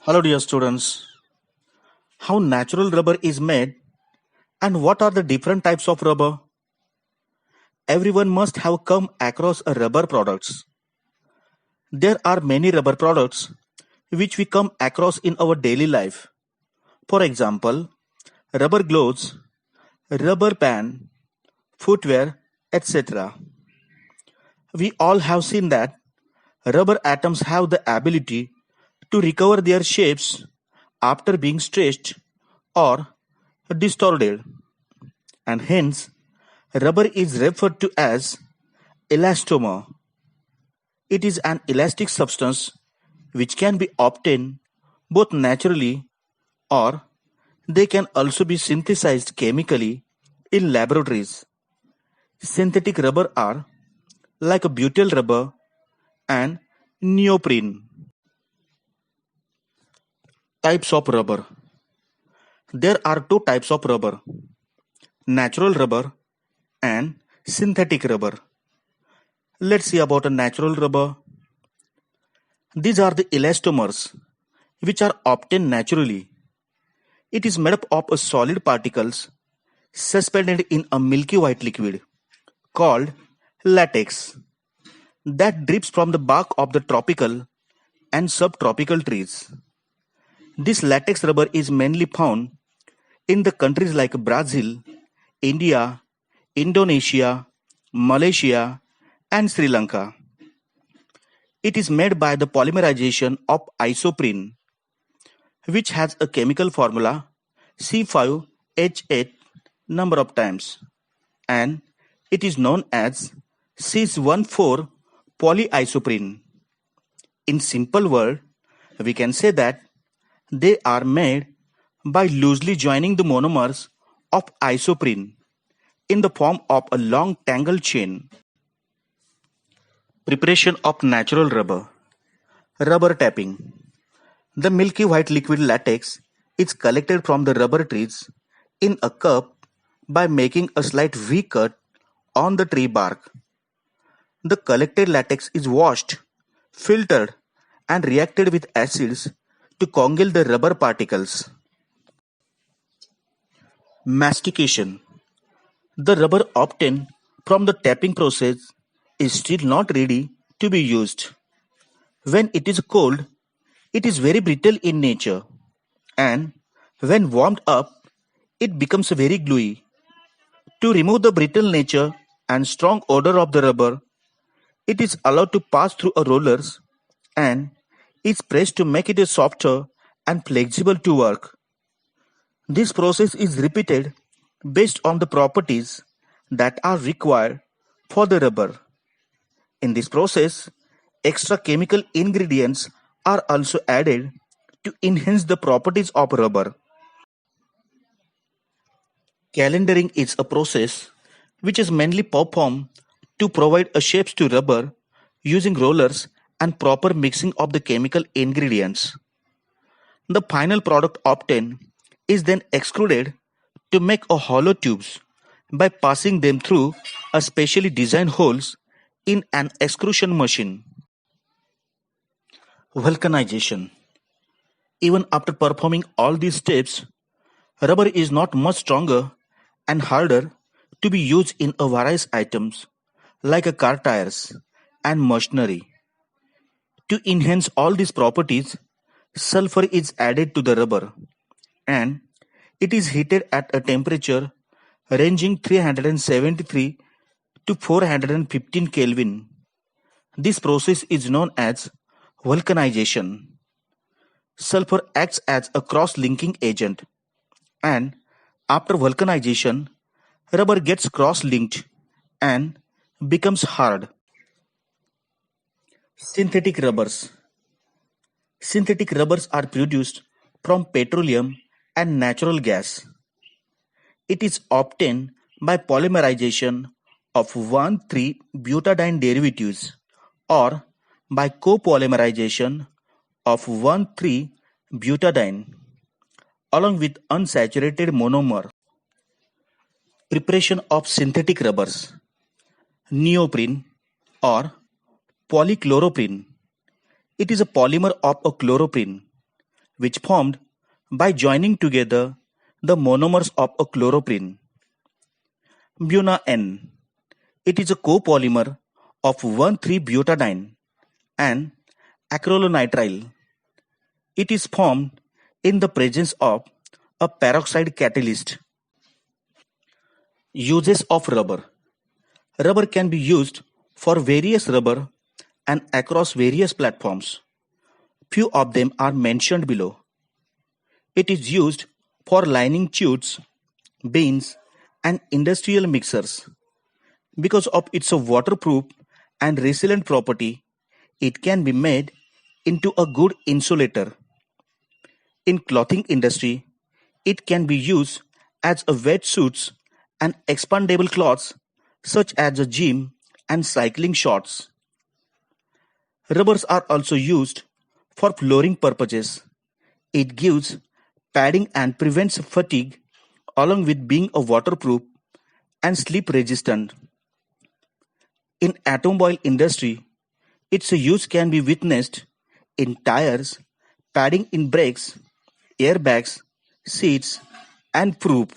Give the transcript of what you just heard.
Hello, dear students. How natural rubber is made and what are the different types of rubber? Everyone must have come across a rubber products. There are many rubber products which we come across in our daily life. For example, rubber gloves, rubber band, footwear, etc. We all have seen that rubber atoms have the ability to recover their shapes after being stretched or distorted, and hence rubber is referred to as elastomer. It is an elastic substance which can be obtained both naturally or they can also be synthesized chemically in laboratories. Synthetic rubber are like a butyl rubber and neoprene. Types of rubber. There are two types of rubber: natural rubber and synthetic rubber. Let's see about a natural rubber. These are the elastomers which are obtained naturally. It is made up of a solid particles suspended in a milky white liquid called latex that drips from the bark of the tropical and subtropical trees. This latex rubber is mainly found in the countries like Brazil, India, Indonesia, Malaysia, and Sri Lanka. It is made by the polymerization of isoprene, which has a chemical formula C5H8 number of times, and it is known as cis-1,4 polyisoprene. In simple word, we can say that they are made by loosely joining the monomers of isoprene in the form of a long tangled chain. Preparation of natural rubber. Rubber tapping. The milky white liquid latex is collected from the rubber trees in a cup by making a slight V cut on the tree bark. The collected latex is washed, filtered, and reacted with acids to congeal the rubber particles. Mastication. The rubber obtained from the tapping process is still not ready to be used. When it is cold, it is very brittle in nature, and when warmed up, it becomes very gluey. To remove the brittle nature and strong odor of the rubber, it is allowed to pass through a rollers and is pressed to make it softer and flexible to work. This process is repeated based on the properties that are required for the rubber. In this process, extra chemical ingredients are also added to enhance the properties of rubber. Calendering is a process which is mainly performed to provide a shapes to rubber using rollers and proper mixing of the chemical ingredients. The final product obtained is then extruded to make a hollow tubes by passing them through a specially designed holes in an extrusion machine. Vulcanization. Even after performing all these steps, rubber is not much stronger and harder to be used in a various items like a car tires and machinery. To enhance all these properties, sulfur is added to the rubber and it is heated at a temperature ranging 373 to 415 Kelvin. This process is known as vulcanization. Sulfur acts as a cross-linking agent, and after vulcanization, rubber gets cross-linked and becomes hard. Synthetic rubbers. Synthetic rubbers are produced from petroleum and natural gas. It is obtained by polymerization of 1,3-butadiene derivatives or by copolymerization of 1,3-butadiene along with unsaturated monomer. Preparation of synthetic rubbers. Neoprene or polychloroprene It is a polymer of a chloroprene, which formed by joining together the monomers of a chloroprene. Buna-N. It is a copolymer of 1,3-butadiene and acrylonitrile. It is formed in the presence of a peroxide catalyst. Uses of rubber. Rubber can be used for various rubber and across various platforms. Few of them are mentioned below. It is used for lining chutes, bins, and industrial mixers. Because of its waterproof and resilient property, it can be made into a good insulator. In clothing industry, it can be used as a wetsuits and expandable cloths such as a gym and cycling shorts. Rubbers are also used for flooring purposes. It gives padding and prevents fatigue along with being a waterproof and slip resistant. In automobile industry, its use can be witnessed in tires, padding in brakes, airbags, seats, and roof.